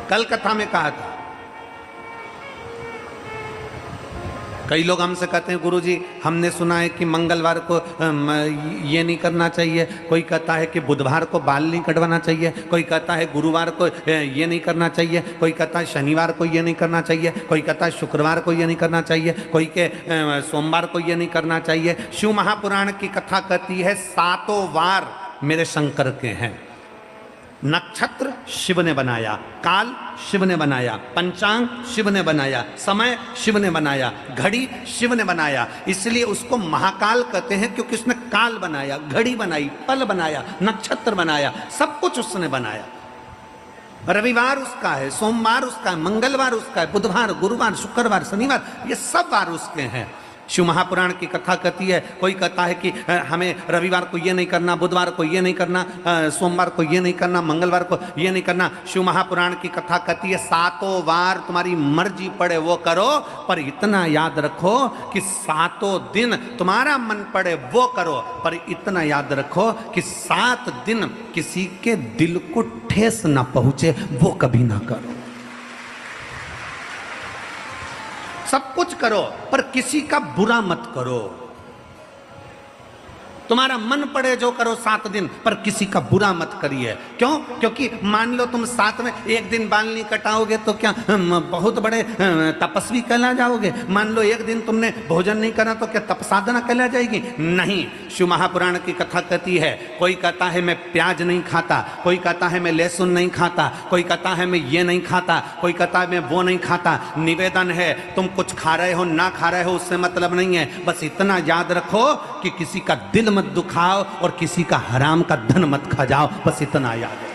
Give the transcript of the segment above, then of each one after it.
कल कथा में कहा था। कई लोग हमसे कहते हैं गुरुजी हमने सुना है कि मंगलवार को ये नहीं करना चाहिए, कोई कहता है कि बुधवार को बाल नहीं कटवाना चाहिए, कोई कहता है गुरुवार को ये नहीं करना चाहिए, कोई कहता है शनिवार को ये नहीं करना चाहिए, कोई कहता है शुक्रवार को ये नहीं करना चाहिए, कोई के सोमवार को ये नहीं करना चाहिए। शिव महापुराण की कथा कहती है 7 वार मेरे शंकर के हैं। नक्षत्र शिव ने बनाया, काल शिव ने बनाया, पंचांग शिव ने बनाया, समय शिव ने बनाया, घड़ी शिव ने बनाया, इसलिए उसको महाकाल कहते हैं क्योंकि उसने काल बनाया, घड़ी बनाई, पल बनाया, नक्षत्र बनाया, सब कुछ उसने बनाया। रविवार उसका है, सोमवार उसका है, मंगलवार उसका है, बुधवार, गुरुवार, शुक्रवार, शनिवार, ये सब वार उसके हैं। शिव महापुराण की कथा कहती है, कोई कहता है कि हमें रविवार को ये नहीं करना, बुधवार को ये नहीं करना, सोमवार को ये नहीं करना, मंगलवार को ये नहीं करना। शिव महापुराण की कथा कहती है 7 वार तुम्हारी मर्जी पड़े वो करो, पर इतना याद रखो कि 7 दिन तुम्हारा मन पड़े वो करो, पर इतना याद रखो कि 7 दिन किसी के दिल को ठेस ना पहुंचे वो कभी ना करो। सब कुछ करो पर किसी का बुरा मत करो। तुम्हारा मन पड़े जो करो 7 दिन, पर किसी का बुरा मत करिए। क्यों? क्योंकि मान लो तुम 7 में एक दिन बाल नहीं कटाओगे तो क्या बहुत बड़े तपस्वी कहला जाओगे? मान लो एक दिन तुमने भोजन नहीं करा तो क्या तपसाधना कहला जाएगी? नहीं। शिव महापुराण की कथा कहती है, कोई कहता है मैं प्याज नहीं खाता, कोई कहता है मैं लहसुन नहीं खाता, कोई कहता है मैं ये नहीं खाता, कोई कहता है मैं वो नहीं खाता। निवेदन है, तुम कुछ खा रहे हो ना खा रहे हो उससे मतलब नहीं है, बस इतना याद रखो कि किसी का दिल मत दुखाओ और किसी का हराम का धन मत खा जाओ, बस इतना याद है।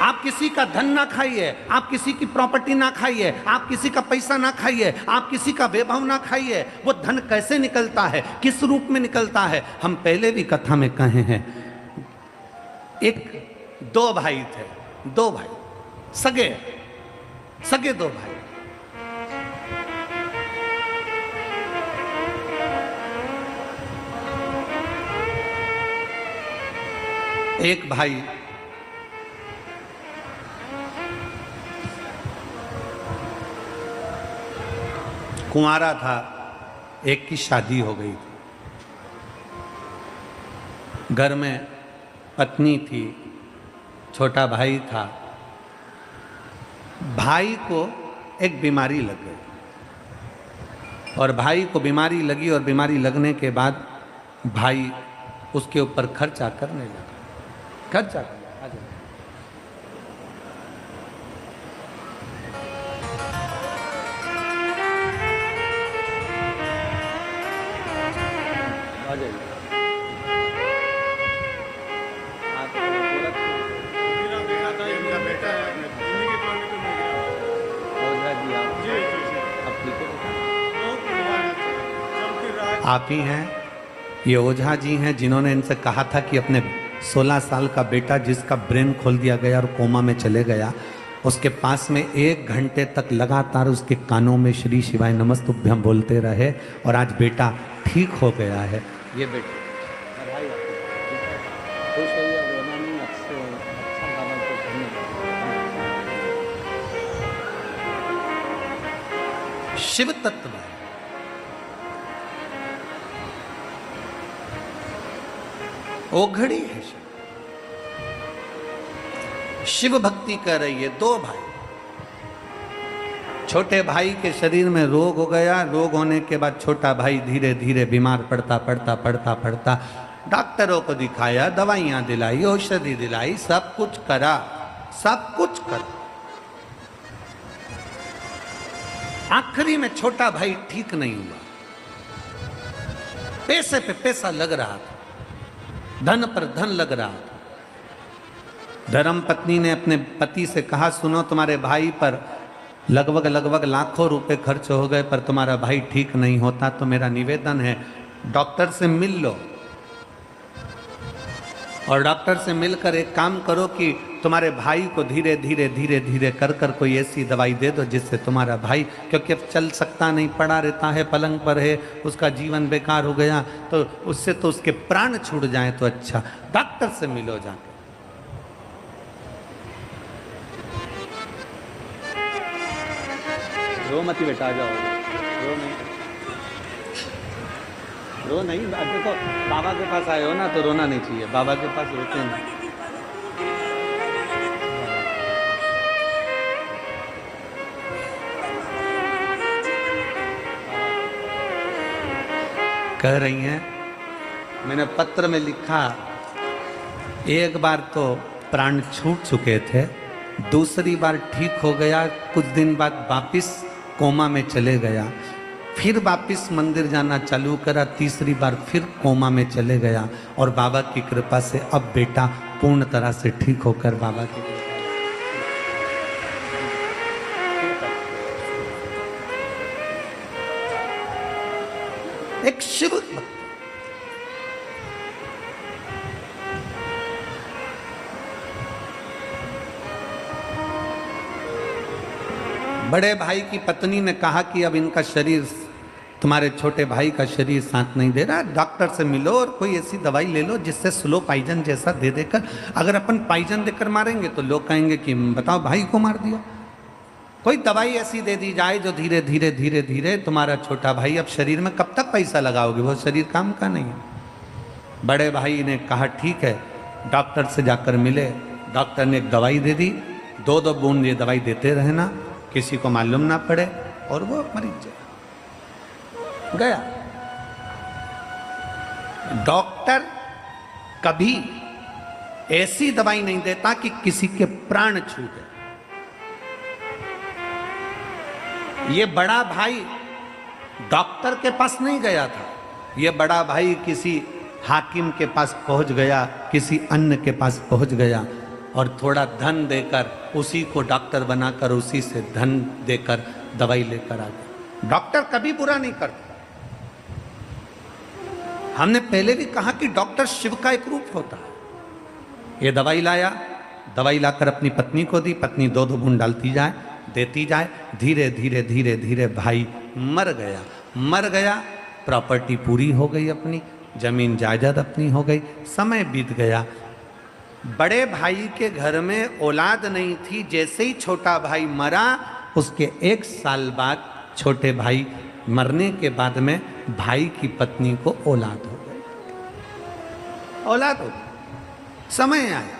आप किसी का धन ना खाइए, आप किसी की प्रॉपर्टी ना खाइए, आप किसी का पैसा ना खाइए, आप किसी का वैभव ना खाइए। वो धन कैसे निकलता है, किस रूप में निकलता है, हम पहले भी कथा में कहे हैं। एक 2 भाई थे, 2 भाई सगे 2 भाई। एक भाई कुंवारा था, एक की शादी हो गई थी, घर में पत्नी थी, छोटा भाई था। भाई को एक बीमारी लग गई और भाई को बीमारी लगी और बीमारी लगने के बाद भाई उसके ऊपर खर्चा करने लगा। खर्चा आप ही हैं, ये ओझा जी हैं जिन्होंने इनसे कहा था कि अपने 16 साल का बेटा जिसका ब्रेन खोल दिया गया और कोमा में चले गया, उसके पास में 1 घंटे तक लगातार उसके कानों में श्री शिवाय नमस्तुभ्यम बोलते रहे और आज बेटा ठीक हो गया है। ये बेटा शिव तत्व है। ओघड़ी है शिव भक्ति कर रही है। 2 भाई, छोटे भाई के शरीर में रोग हो गया। रोग होने के बाद छोटा भाई धीरे धीरे बीमार पड़ता डॉक्टरों को दिखाया, दवाइयां दिलाई, औषधि दिलाई, सब कुछ करा। आखिरी में छोटा भाई ठीक नहीं हुआ। पैसे पे पैसा लग रहा था, धन पर धन लग रहा था। धर्म पत्नी ने अपने पति से कहा, सुनो तुम्हारे भाई पर लगभग लाखों रुपए खर्च हो गए पर तुम्हारा भाई ठीक नहीं होता, तो मेरा निवेदन है डॉक्टर से मिल लो और डॉक्टर से मिलकर एक काम करो कि तुम्हारे भाई को धीरे धीरे कर कोई ऐसी दवाई दे दो जिससे तुम्हारा भाई, क्योंकि अब चल सकता नहीं, पड़ा रहता है, पलंग पर है, उसका जीवन बेकार हो गया, तो उससे तो उसके प्राण छूट जाए तो अच्छा। डॉक्टर से मिलो जाके। रो मत बेटा, आ जाओ, रो नहीं। देखो बाबा के पास आए हो ना तो रोना नहीं चाहिए, बाबा के पास रोते नहीं। कह रही हैं मैंने पत्र में लिखा, एक बार तो प्राण छूट चुके थे, दूसरी बार ठीक हो गया, कुछ दिन बाद वापिस कोमा में चले गया, फिर वापिस मंदिर जाना चालू करा, तीसरी बार फिर कोमा में चले गया, और बाबा की कृपा से अब बेटा पूर्ण तरह से ठीक होकर बाबा की एक शिव बड़े भाई की पत्नी ने कहा कि अब इनका शरीर, तुम्हारे छोटे भाई का शरीर साथ नहीं दे रहा, डॉक्टर से मिलो और कोई ऐसी दवाई ले लो जिससे स्लो पॉइजन जैसा दे देकर, अगर अपन पॉइजन देकर मारेंगे तो लोग कहेंगे कि बताओ भाई को मार दिया। कोई दवाई ऐसी दे दी जाए जो धीरे धीरे धीरे धीरे तुम्हारा छोटा भाई, अब शरीर में कब तक पैसा लगाओगे, वो शरीर काम का नहीं है। बड़े भाई ने कहा ठीक है, डॉक्टर से जाकर मिले, डॉक्टर ने एक दवाई दे दी, 2-2 बूंद ये दवाई देते रहना, किसी को मालूम ना पड़े, और वो मरीज गया। डॉक्टर कभी ऐसी दवाई नहीं देता कि किसी के प्राण छूटे। ये बड़ा भाई डॉक्टर के पास नहीं गया था, ये बड़ा भाई किसी हाकिम के पास पहुंच गया, किसी अन्य के पास पहुंच गया, और थोड़ा धन देकर उसी को डॉक्टर बनाकर उसी से धन देकर दवाई लेकर आ गया। डॉक्टर कभी बुरा नहीं करता। हमने पहले भी कहा कि डॉक्टर शिव का एक रूप होता है। ये दवाई लाया, दवाई लाकर अपनी पत्नी को दी, पत्नी 2-2 बूंद डालती जाए, देती जाए, धीरे धीरे धीरे धीरे भाई मर गया। मर गया, प्रॉपर्टी पूरी हो गई, अपनी जमीन जायदाद अपनी हो गई, समय बीत गया। बड़े भाई के घर में औलाद नहीं थी, जैसे ही छोटा भाई मरा उसके 1 साल बाद छोटे भाई मरने के बाद में भाई की पत्नी को औलाद हो गई। औलाद हो गई, समय आया,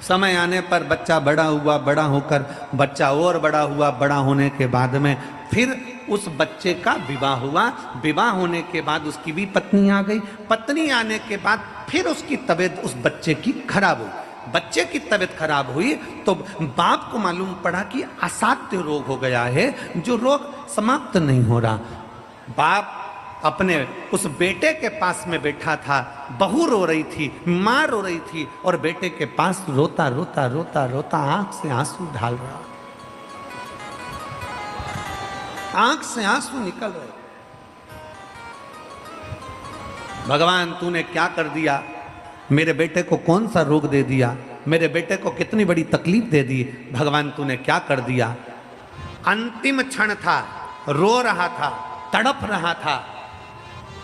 समय आने पर बच्चा बड़ा हुआ, बड़ा होकर बच्चा और बड़ा हुआ, बड़ा होने के बाद में फिर उस बच्चे का विवाह हुआ। विवाह होने के बाद उसकी भी पत्नी आ गई, पत्नी आने के बाद फिर उसकी तबीयत उस बच्चे की खराब हुई। बच्चे की तबीयत खराब हुई तो बाप को मालूम पड़ा कि असाध्य रोग हो गया है, जो रोग समाप्त नहीं हो रहा। बाप अपने उस बेटे के पास में बैठा था, बहू रो रही थी, माँ रो रही थी, और बेटे के पास रोता रोता रोता रोता आंख से आंसू ढाल रहा, आंख से आंसू निकल रहे। भगवान तूने क्या कर दिया, मेरे बेटे को कौन सा रोग दे दिया, मेरे बेटे को कितनी बड़ी तकलीफ दे दी, भगवान तूने क्या कर दिया। अंतिम क्षण था, रो रहा था, तड़प रहा था,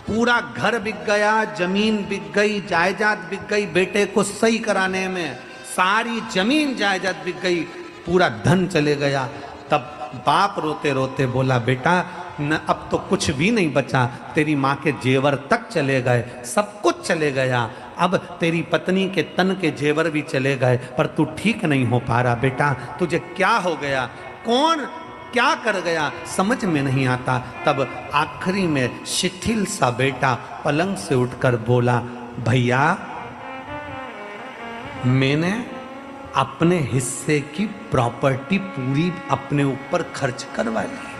पूरा घर बिक गया, जमीन बिक गई, जायदाद बिक गई, बेटे को सही कराने में सारी जमीन जायदाद बिक गई, पूरा धन चले गया। तब बाप रोते रोते बोला, बेटा न अब तो कुछ भी नहीं बचा, तेरी माँ के जेवर तक चले गए, सब कुछ चले गया, अब तेरी पत्नी के तन के जेवर भी चले गए, पर तू ठीक नहीं हो पा रहा बेटा, तुझे क्या हो गया, कौन क्या कर गया, समझ में नहीं आता। तब आखिरी में शिथिल सा बेटा पलंग से उठकर बोला, भैया मैंने अपने हिस्से की प्रॉपर्टी पूरी अपने ऊपर खर्च करवा ली।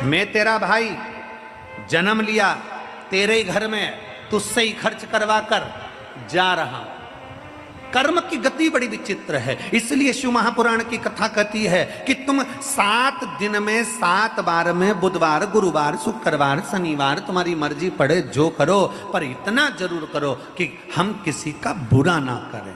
मैं तेरा भाई, जन्म लिया तेरे ही घर में, तुझसे ही खर्च करवा कर जा रहा। कर्म की गति बड़ी विचित्र है, इसलिए शिव महापुराण की कथा कहती है कि तुम 7 दिन में 7 बार में बुधवार, गुरुवार, शुक्रवार, शनिवार तुम्हारी मर्जी पड़े जो करो, पर इतना जरूर करो कि हम किसी का बुरा ना करें।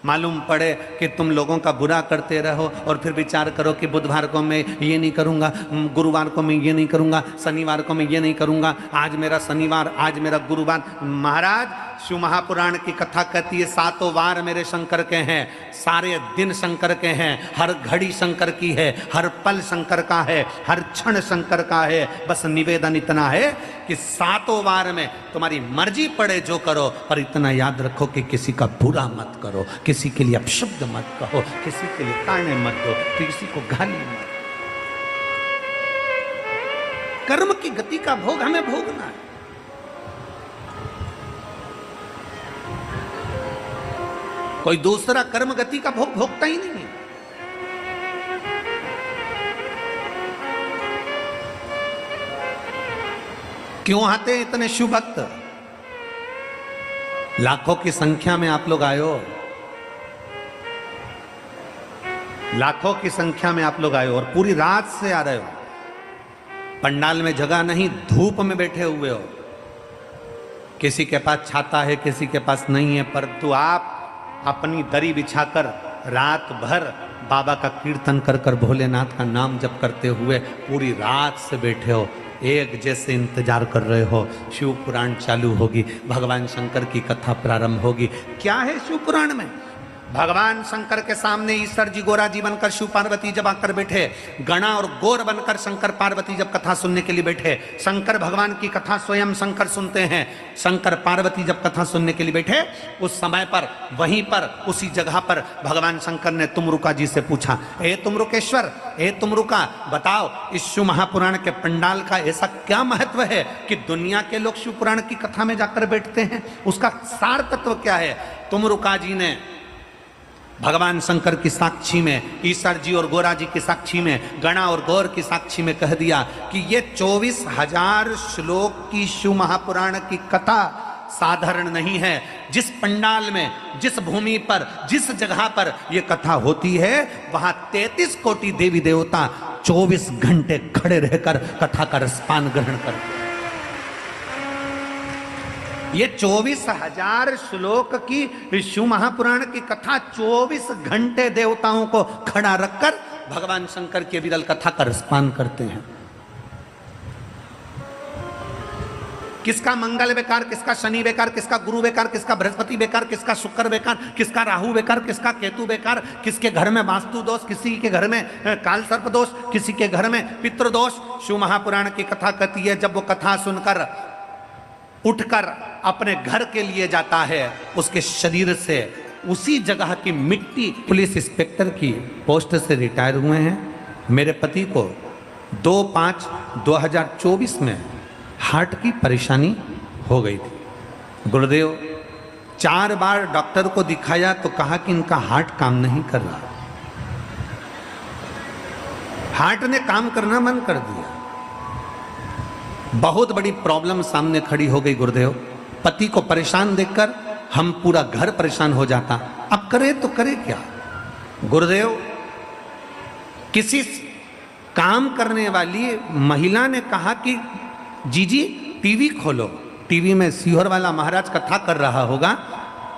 मालूम पड़े कि तुम लोगों का बुरा करते रहो और फिर विचार करो कि बुधवार को मैं ये नहीं करूँगा, गुरुवार को मैं ये नहीं करूँगा, शनिवार को मैं ये नहीं करूँगा, आज मेरा शनिवार, आज मेरा गुरुवार। महाराज शिव महापुराण की कथा कहती है, सातों वार मेरे शंकर के हैं, सारे दिन शंकर के हैं, हर घड़ी शंकर की है, हर पल शंकर का है, हर क्षण शंकर का है। बस निवेदन इतना है कि सातों वार में तुम्हारी मर्जी पड़े जो करो, पर इतना याद रखो कि किसी का बुरा मत करो, किसी के लिए अपशब्द मत कहो, किसी के लिए ताने मत दो, किसी को गाली मत। कर्म की गति का भोग हमें भोगना है। कोई दूसरा कर्म गति का भोग भोगता ही नहीं है। क्यों आते हैं इतने शिव भक्त? लाखों की संख्या में आप लोग आए हो, लाखों की संख्या में आप लोग आए हो और पूरी रात से आ रहे हो। पंडाल में जगह नहीं, धूप में बैठे हुए हो। किसी के पास छाता है, किसी के पास नहीं है, परंतु आप अपनी दरी बिछाकर रात भर बाबा का कीर्तन कर कर भोलेनाथ का नाम जप करते हुए पूरी रात से बैठे हो, एक जैसे इंतजार कर रहे हो। शिव पुराण चालू होगी, भगवान शंकर की कथा प्रारंभ होगी। क्या है शिव पुराण में? भगवान शंकर के सामने ईश्वर जी गोरा जी बनकर शिव पार्वती जब आकर बैठे, गणा और गोर बनकर शंकर पार्वती जब कथा सुनने के लिए बैठे, शंकर भगवान की कथा स्वयं शंकर सुनते हैं। शंकर पार्वती जब कथा सुनने के लिए बैठे, उस समय पर वहीं पर उसी जगह पर भगवान शंकर ने तुमरुका जी से पूछा, ए तुमरुकेश्वर, ए तुमरुका, बताओ इस शिव महापुराण के पंडाल का ऐसा क्या महत्व है कि दुनिया के लोग शिव पुराण की कथा में जाकर बैठते हैं? उसका सार तत्व क्या है? तुमरुका जी ने भगवान शंकर की साक्षी में, ईश्वर जी और गोरा जी की साक्षी में, गणा और गौर की साक्षी में कह दिया कि ये 24,000 श्लोक की शिव महापुराण की कथा साधारण नहीं है। जिस पंडाल में, जिस भूमि पर, जिस जगह पर यह कथा होती है, वहां 33 कोटि देवी देवता 24 घंटे खड़े रहकर कथा का रसपान ग्रहण करते हैं। ये 24,000 श्लोक की शिव महापुराण की कथा 24 घंटे देवताओं को खड़ा रखकर भगवान शंकर की विरल कथा का रसपान करते हैं। किसका मंगल बेकार, किसका शनि बेकार, किसका गुरु बेकार, किसका बृहस्पति बेकार, किसका शुक्र बेकार, किसका राहु बेकार, किसका केतु बेकार, किसके घर में वास्तु दोष, किसी के घर में काल सर्प दोष, किसी के घर में पितृ दोष। शिव महापुराण की कथा कहती है, जब वो कथा सुनकर उठकर अपने घर के लिए जाता है, उसके शरीर से उसी जगह की मिट्टी, पुलिस इंस्पेक्टर की पोस्ट से रिटायर हुए हैं। मेरे पति को 2/5/2024 में हार्ट की परेशानी हो गई थी। गुरुदेव 4 बार डॉक्टर को दिखाया तो कहा कि इनका हार्ट काम नहीं कर रहा। हार्ट ने काम करना बंद कर दिया। बहुत बड़ी प्रॉब्लम सामने खड़ी हो गई गुरुदेव। पति को परेशान देखकर हम पूरा घर परेशान हो जाता। अब करे तो करे क्या? गुरुदेव, किसी काम करने वाली महिला ने कहा कि जीजी टीवी खोलो, टीवी में सीहोर वाला महाराज कथा कर रहा होगा,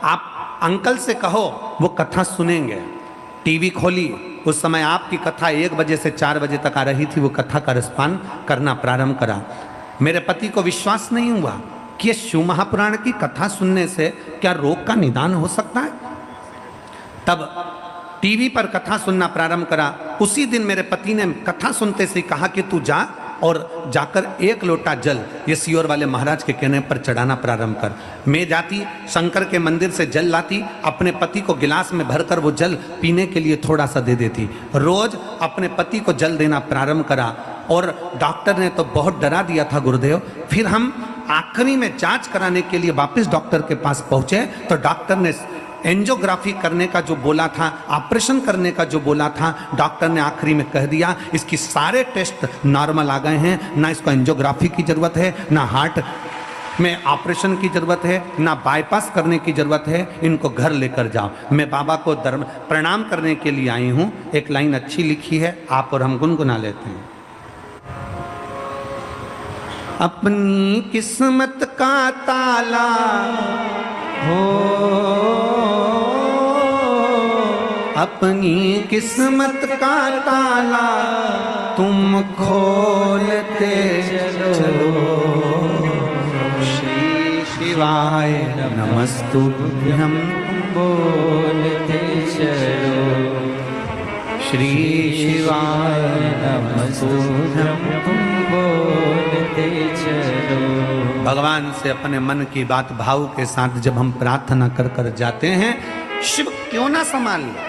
आप अंकल से कहो वो कथा सुनेंगे। टीवी खोली, उस समय आपकी कथा 1 बजे से 4 बजे तक आ रही थी। वो कथा का रसपान करना प्रारंभ करा। मेरे पति को विश्वास नहीं हुआ कि ये शिव महापुराण की कथा सुनने से क्या रोग का निदान हो सकता है। तब टीवी पर कथा सुनना प्रारंभ करा। उसी दिन मेरे पति ने कथा सुनते से कहा कि तू जा और जाकर 1 लोटा जल ये सीहोर वाले महाराज के कहने पर चढ़ाना प्रारंभ कर। मैं जाती, शंकर के मंदिर से जल लाती, अपने पति को गिलास में भरकर वो जल पीने के लिए थोड़ा सा दे देती। रोज अपने पति को जल देना प्रारंभ करा और डॉक्टर ने तो बहुत डरा दिया था गुरुदेव। फिर हम आखिरी में जांच कराने के लिए वापस डॉक्टर के पास पहुंचे तो डॉक्टर ने एंजियोग्राफी करने का जो बोला था, ऑपरेशन करने का जो बोला था, डॉक्टर ने आखिरी में कह दिया इसकी सारे टेस्ट नॉर्मल आ गए हैं, ना इसको एंजियोग्राफी की जरूरत है, ना हार्ट में ऑपरेशन की जरूरत है, ना बाईपास करने की जरूरत है, इनको घर लेकर जाओ। मैं बाबा को प्रणाम करने के लिए आई हूँ। एक लाइन अच्छी लिखी है, आप और हम गुनगुना लेते हैं। अपनी किस्मत का ताला हो, अपनी किस्मत का ताला तुम खोलते चलो, शीश शिवाय नमस्तुभ्यं बोलते चलो, श्री शिवाय नमस्तुभ्यं बोलते चलो। भगवान से अपने मन की बात भाव के साथ जब हम प्रार्थना कर कर जाते हैं, शिव क्यों ना संभाल ले।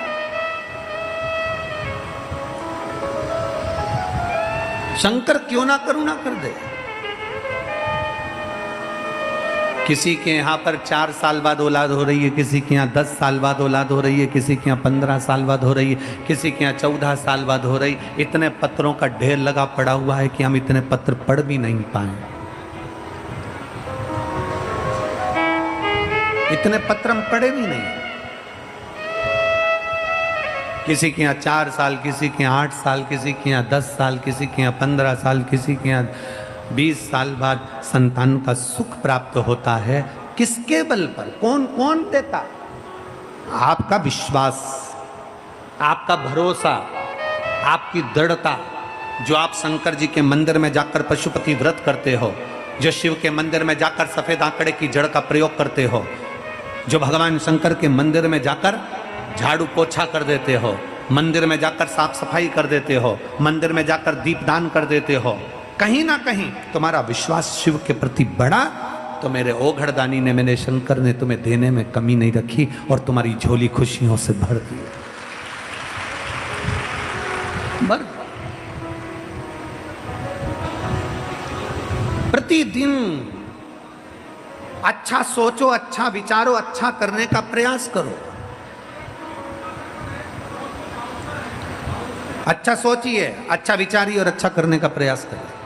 शंकर क्यों ना करुणा कर दे। किसी के यहाँ पर 4 साल बाद औलाद हो रही है, किसी के यहाँ 10 साल बाद औलाद हो रही है, किसी के यहाँ 15 साल बाद हो रही है, किसी के यहाँ 14 साल बाद हो रही। इतने पत्रों का ढेर लगा पड़ा हुआ है कि हम इतने पत्र पढ़ भी नहीं पाए। इतने पत्र हम पढ़े भी नहीं। किसी के यहाँ 4 साल, किसी के यहाँ 8 साल, किसी के यहाँ 10 साल, किसी के यहाँ 15 साल, किसी के यहाँ 20 साल बाद संतान का सुख प्राप्त होता है। किसके बल पर? कौन कौन देता? आपका विश्वास, आपका भरोसा, आपकी दृढ़ता। जो आप शंकर जी के मंदिर में जाकर पशुपति व्रत करते हो, जो शिव के मंदिर में जाकर सफेद आंकड़े की जड़ का प्रयोग करते हो, जो भगवान शंकर के मंदिर में जाकर झाड़ू पोछा कर देते हो, मंदिर में जाकर साफ सफाई कर देते हो, मंदिर में जाकर दीपदान कर देते हो, कहीं ना कहीं तुम्हारा विश्वास शिव के प्रति बढ़ा तो मेरे ओघड़दानी ने, मेरे शंकर ने तुम्हें देने में कमी नहीं रखी और तुम्हारी झोली खुशियों से भर दी। प्रतिदिन अच्छा सोचो, अच्छा विचारो, अच्छा करने का प्रयास करो। अच्छा सोचिए, अच्छा विचारिए और अच्छा करने का प्रयास करिए।